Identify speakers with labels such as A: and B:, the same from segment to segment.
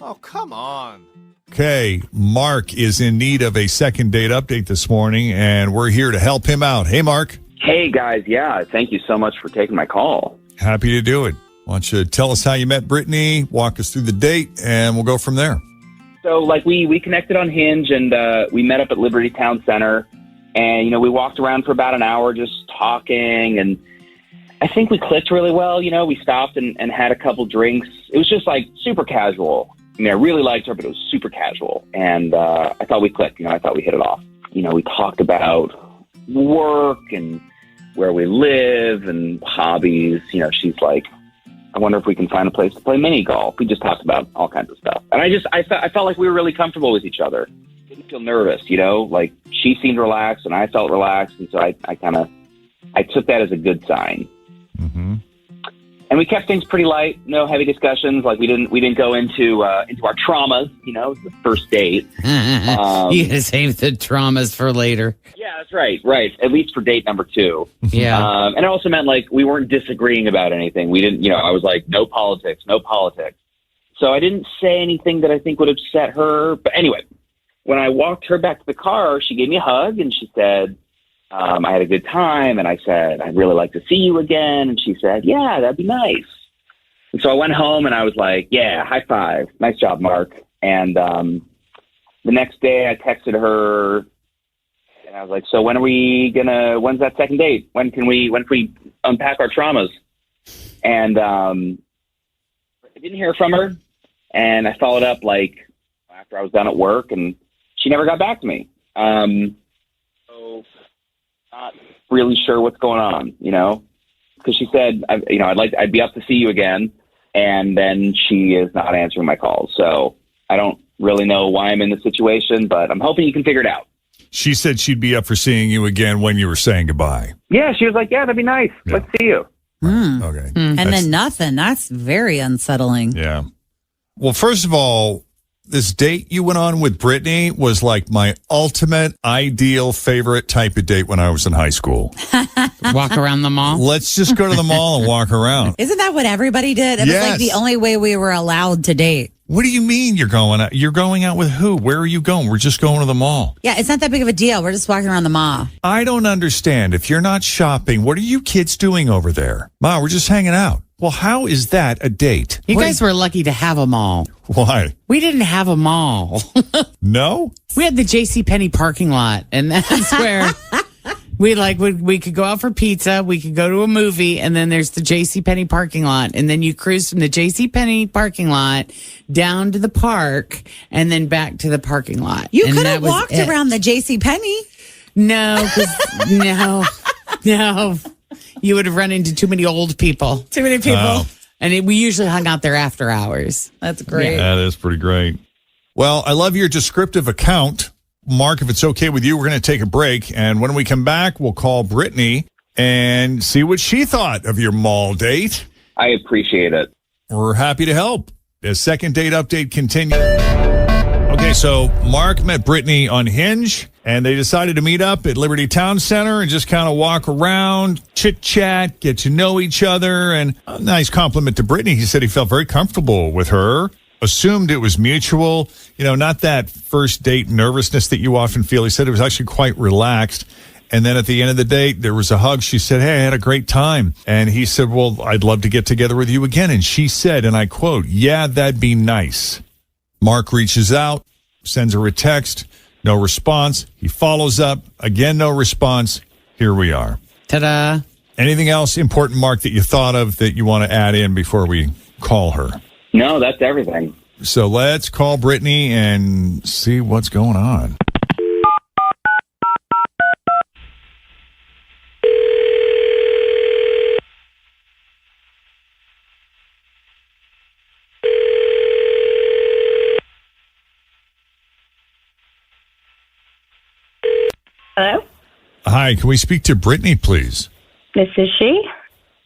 A: Oh, come on.
B: Okay, Mark is in need of a second date update this morning, and we're here to help him out. Hey, Mark.
C: Hey, guys. Yeah, thank you so much for taking my call.
B: Happy to do it. Why don't you tell us how you met Britney, walk us through the date, and we'll go from there.
C: So, we connected on Hinge, and we met up at Liberty Town Center. And, we walked around for about an hour just talking, and I think we clicked really well. We stopped and had a couple drinks. It was just, super casual. I really liked her, but it was super casual. And I thought we clicked. I thought we hit it off. We talked about work and where we live and hobbies. She's like, I wonder if we can find a place to play mini golf. We just talked about all kinds of stuff. And I felt like we were really comfortable with each other. Didn't feel nervous, she seemed relaxed and I felt relaxed. And so I took that as a good sign.
B: Mm-hmm.
C: And we kept things pretty light, no heavy discussions. We didn't go into our traumas. It was the first date.
D: You gotta save the traumas for later.
C: Yeah, that's right. Right. At least for date number 2.
D: Yeah.
C: And it also meant we weren't disagreeing about anything. We didn't, I was like, no politics. So I didn't say anything that I think would upset her. But anyway, when I walked her back to the car, she gave me a hug and she said, I had a good time. And I said, I'd really like to see you again. And she said, yeah, that'd be nice. And so I went home and I was like, yeah, high five. Nice job, Mark. And the next day I texted her and I was like, so when's that second date? When can we unpack our traumas? And I didn't hear from her. And I followed up after I was done at work and she never got back to me. So not really sure what's going on, because she said, I'd be up to see you again. And then she is not answering my calls. So I don't really know why I'm in this situation, but I'm hoping you can figure it out.
B: She said she'd be up for seeing you again when you were saying goodbye.
C: Yeah, she was like, yeah, that'd be nice. Yeah. Let's see you.
B: Okay.
E: And then nothing. That's very unsettling.
B: Yeah. Well, first of all, this date you went on with Britney was my ultimate, ideal, favorite type of date when I was in high school.
D: Walk around the mall?
B: Let's just go to the mall and walk around.
E: Isn't that what everybody did? It was the only way we were allowed to date.
B: What do you mean you're going out? You're going out with who? Where are you going? We're just going to the mall.
E: Yeah, it's not that big of a deal. We're just walking around the mall.
B: I don't understand. If you're not shopping, what are you kids doing over there? Ma, we're just hanging out. Well, how is that a date?
D: You guys were lucky to have a mall.
B: Why?
D: We didn't have a mall.
B: No?
D: We had the JCPenney parking lot, and that's where we could go out for pizza, we could go to a movie, and then there's the JCPenney parking lot, and then you cruise from the JCPenney parking lot down to the park, and then back to the parking lot.
E: You could have walked around the JCPenney.
D: No, no. You would have run into too many old people.
E: Too many people. Oh.
D: And we usually hung out there after hours.
E: That's great.
B: Yeah, that is pretty great. Well, I love your descriptive account. Mark, if it's okay with you, we're going to take a break. And when we come back, we'll call Britney and see what she thought of your mall date.
C: I appreciate it.
B: We're happy to help. As second date update continues. Okay, so Mark met Britney on Hinge, and they decided to meet up at Liberty Town Center and just kind of walk around, chit-chat, get to know each other. And a nice compliment to Britney. He said he felt very comfortable with her, assumed it was mutual. Not that first date nervousness that you often feel. He said it was actually quite relaxed. And then at the end of the date, there was a hug. She said, hey, I had a great time. And he said, well, I'd love to get together with you again. And she said, and I quote, yeah, that'd be nice. Mark reaches out, sends her a text, no response. He follows up, again, no response. Here we are.
D: Ta-da.
B: Anything else important, Mark, that you thought of that you want to add in before we call her?
C: No, that's everything.
B: So let's call Britney and see what's going on.
F: Hello?
B: Hi, can we speak to Britney, please?
F: This is she.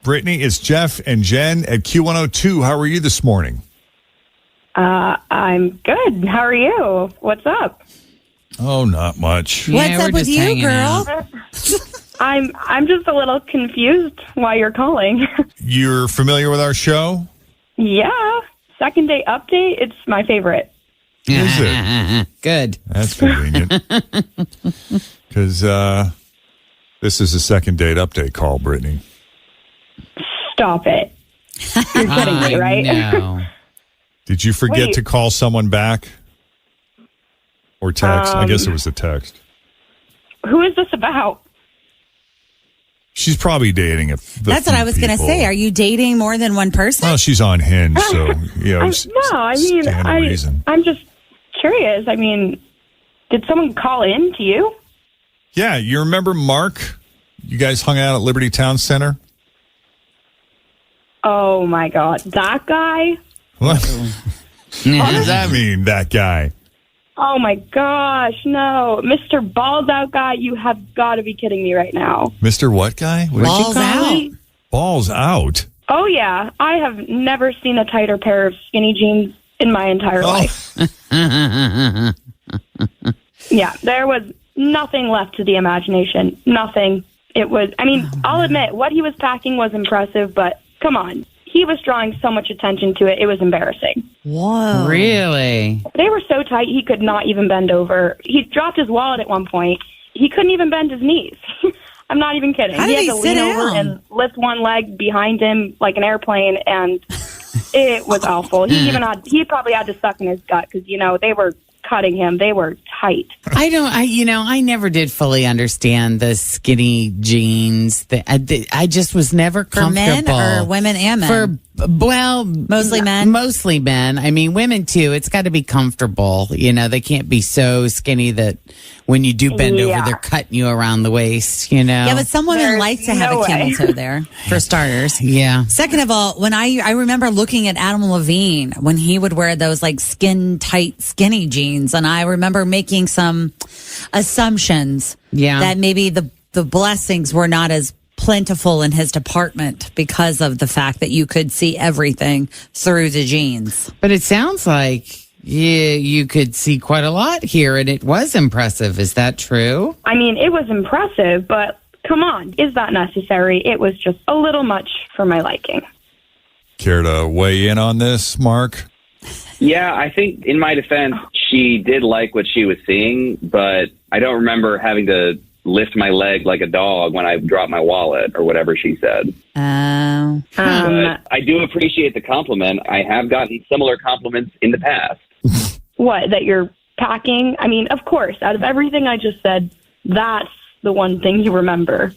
B: Britney, it's Jeff and Jenn at Q102. How are you this morning?
F: I'm good. How are you? What's up?
B: Oh, not much.
E: What's up with you, girl?
F: I'm just a little confused why you're calling.
B: You're familiar with our show?
F: Yeah. second date update, it's my favorite.
B: Is it?
D: Good.
B: That's convenient. Because this is a second date update call, Brittany.
F: Stop it. You're kidding me, right?
D: No.
B: Did you forget
F: Wait.
B: to call someone back? Or text? I guess it was a text.
F: Who is this about?
B: She's probably dating
E: That's what I was going to say. Are you dating more than one person?
B: Well, she's on Hinge, so, you know.
F: I'm just curious. I mean, did someone call in to you?
B: Yeah, you remember Mark? You guys hung out at Liberty Town Center?
F: Oh, my God. That guy?
B: What? What does that mean, that guy?
F: Oh, my gosh. No. Mr. Balls Out guy, you have got to be kidding me right now.
B: Mr. What guy? What did you
E: Balls
B: call
E: out.
B: him? Balls out.
F: Oh, yeah. I have never seen a tighter pair of skinny jeans in my entire life. Yeah, there was nothing left to the imagination. Nothing. It was, I mean, I'll admit, what he was packing was impressive, but come on. He was drawing so much attention to it, it was embarrassing.
E: Whoa.
D: Really?
F: They were so tight, he could not even bend over. He dropped his wallet at one point. He couldn't even bend his knees. I'm not even kidding.
E: How did
F: had
E: he
F: to
E: sit
F: lean over
E: down?
F: and lift one leg behind him like an airplane, and it was awful. He probably had to suck in his gut because, you know, they were cutting him. They were tight.
D: I never did fully understand the skinny jeans. I just was never
E: For men
D: comfortable.
E: or women and men? Mostly men?
D: Mostly men. I mean, women too. It's got to be comfortable. You know, they can't be so skinny that when you do bend over, they're cutting you around the waist, you know?
E: Yeah, but some women
F: There's
E: like to have
F: no
E: a camel
F: way.
E: toe there, for starters.
D: Yeah.
E: Second of all, when I remember looking at Adam Levine when he would wear those like skin tight skinny jeans, and I remember making some assumptions that maybe the blessings were not as plentiful in his department because of the fact that you could see everything through the jeans.
D: But it sounds like you could see quite a lot here, and it was impressive. Is that true?
F: I mean, it was impressive, but come on. Is that necessary? It was just a little much for my liking.
B: Care to weigh in on this, Mark?
C: Yeah, I think in my defense, she did like what she was seeing, but I don't remember having to lift my leg like a dog when I dropped my wallet or whatever she said.
E: Oh.
C: But I do appreciate the compliment. I have gotten similar compliments in the past.
F: What, that you're packing? I mean, of course, out of everything I just said, that's the one thing you remember.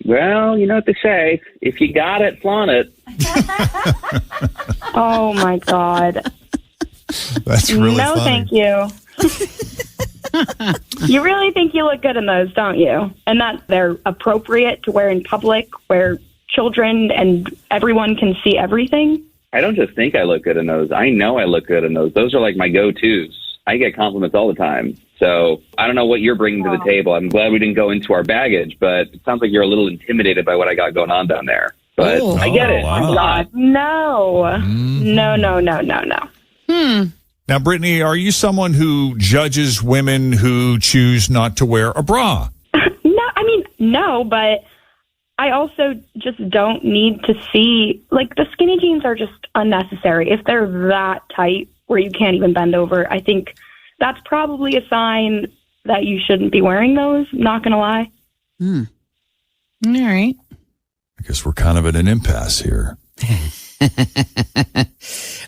C: Well, you know what they say. If you got it, flaunt it.
F: Oh, my God.
B: That's really
F: No,
B: funny.
F: thank you. You really think you look good in those, don't you? And that they're appropriate to wear in public where children and everyone can see everything?
C: I don't just think I look good in those. I know I look good in those. Those are like my go-tos. I get compliments all the time. So I don't know what you're bringing to the table. I'm glad we didn't go into our baggage, but it sounds like you're a little intimidated by what I got going on down there. But I get it.
B: wow.
C: I'm not.
F: No. No.
B: Now, Brittany, are you someone who judges women who choose not to wear a bra?
F: No, but I also just don't need to see, like, the skinny jeans are just unnecessary. If they're that tight where you can't even bend over, I think that's probably a sign that you shouldn't be wearing those, not going to lie.
D: All right.
B: I guess we're kind of at an impasse here.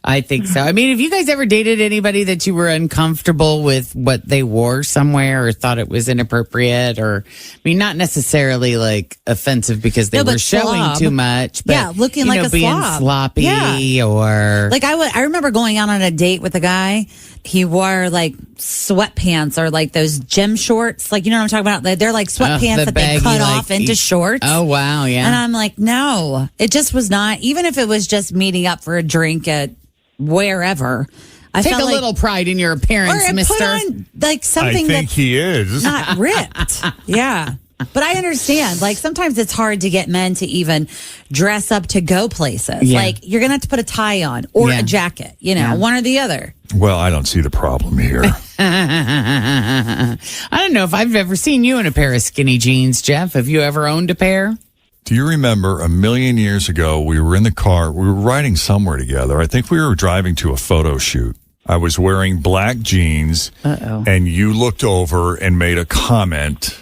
D: I think so. I mean, have you guys ever dated anybody that you were uncomfortable with what they wore somewhere or thought it was inappropriate or, I mean, not necessarily like offensive because they were showing
E: slob.
D: too much, but
E: Yeah, looking like a
D: being
E: slob.
D: sloppy
E: Yeah.
D: or
E: Like I remember going out on a date with a guy. He wore like sweatpants or like those gym shorts. Like, you know what I'm talking about? They're like sweatpants
D: the
E: that they
D: baggy,
E: cut
D: like,
E: off into shorts.
D: Oh, wow. Yeah.
E: And I'm like, no, it just was not, even if it was just meeting up for a drink at wherever. I
D: Take
E: felt
D: a
E: like,
D: little pride in your appearance,
E: or
D: mister.
E: put on like something
B: I think
E: that's
B: he is.
E: not ripped. Yeah. But I understand. Like sometimes it's hard to get men to even dress up to go places.
D: Yeah.
E: Like you're going to have to put a tie on or
D: Yeah.
E: a jacket, you know, one or the other.
B: Well, I don't see the problem here.
D: I don't know if I've ever seen you in a pair of skinny jeans, Jeff. Have you ever owned a pair?
B: Do you remember a million years ago, we were in the car, we were riding somewhere together. I think we were driving to a photo shoot. I was wearing black jeans, and you looked over and made a comment,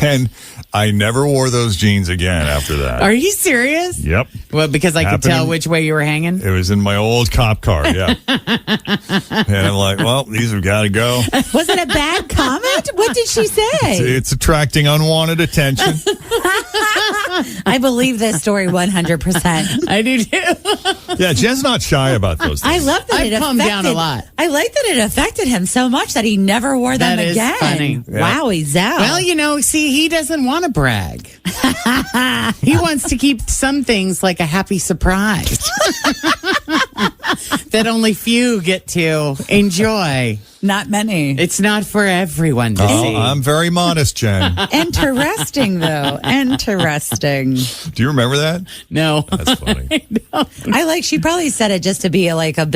B: and I never wore those jeans again after that.
D: Are you serious?
B: Yep.
D: Well, because I could tell which way you were hanging?
B: It was in my old cop car, yeah. And I'm like, well, these have got to go.
E: Was it a bad comment? What did she say?
B: It's attracting unwanted attention.
E: I believe this story 100%.
D: I do too.
B: Yeah, Jen's not shy about those things.
E: I love that
D: I've calmed down a lot.
E: I like that it affected him so much that he never wore them
D: That is
E: again.
D: funny.
E: Wow, he's out.
D: Well, see, he doesn't want to brag. He wants to keep some things like a happy surprise that only few get to enjoy.
E: Not many.
D: It's not for everyone to see.
B: I'm very modest, Jen.
E: Interesting, though. Interesting.
B: Do you remember that?
D: No.
B: That's funny.
E: She probably said it just to be like a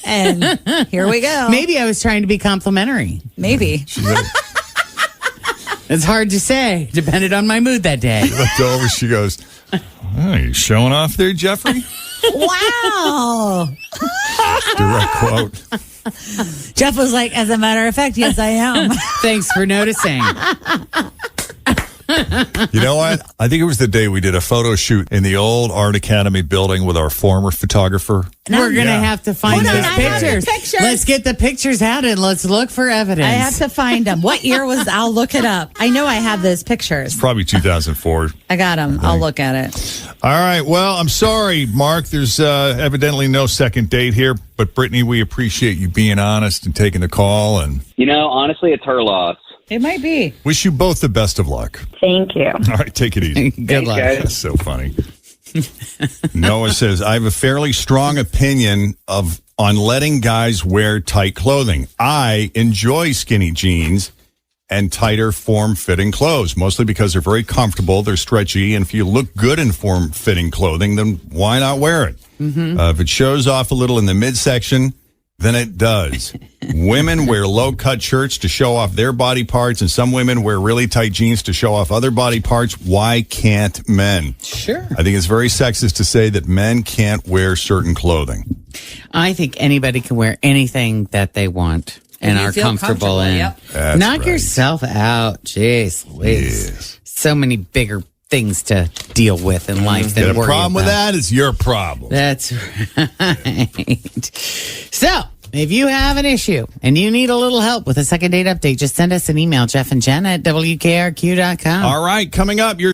E: and here we go.
D: Maybe I was trying to be complimentary.
E: Maybe.
D: It's hard to say, depended on my mood that day.
B: She looked over, she goes, "Oh, you showing off there, Jeffrey?"
E: Wow.
B: Direct quote.
E: Jeff was like, as a matter of fact, yes, I am.
D: Thanks for noticing.
B: You know what? I think it was the day we did a photo shoot in the old Art Academy building with our former photographer.
D: We're going to have to find those
E: I have the
D: pictures.
E: pictures.
D: Let's get the pictures out and let's look for evidence.
E: I have to find them. What year was? I'll look it up. I know I have those pictures.
B: Probably 2004.
E: I got them. I'll look at it.
B: All right. Well, I'm sorry, Mark. There's evidently no second date here. But, Brittany, we appreciate you being honest and taking the call. And
C: Honestly, it's her loss.
E: It might be.
B: wish you both the best of luck.
F: Thank you.
B: All right. Take it easy.
D: Good luck.
C: guys.
B: That's so funny. Noah says, I have a fairly strong opinion on letting guys wear tight clothing. I enjoy skinny jeans and tighter form-fitting clothes, mostly because they're very comfortable, they're stretchy, and if you look good in form-fitting clothing, then why not wear it? If it shows off a little in the midsection, then it does. Women wear low-cut shirts to show off their body parts, and some women wear really tight jeans to show off other body parts. Why can't men?
D: Sure.
B: I think it's very sexist to say that men can't wear certain clothing.
D: I think anybody can wear anything that they want and
E: you
D: are
E: feel
D: comfortable in.
E: yep.
B: That's
D: Knock
B: right.
D: yourself out. Jeez Louise.
B: Yes.
D: So many bigger things to deal with in life than
B: Got a
D: worry
B: problem with
D: about.
B: that? It's your problem.
D: That's right. So, if you have an issue and you need a little help with a second date update, just send us an email, Jeff and Jenn at WKRQ.com.
B: All right, coming up, your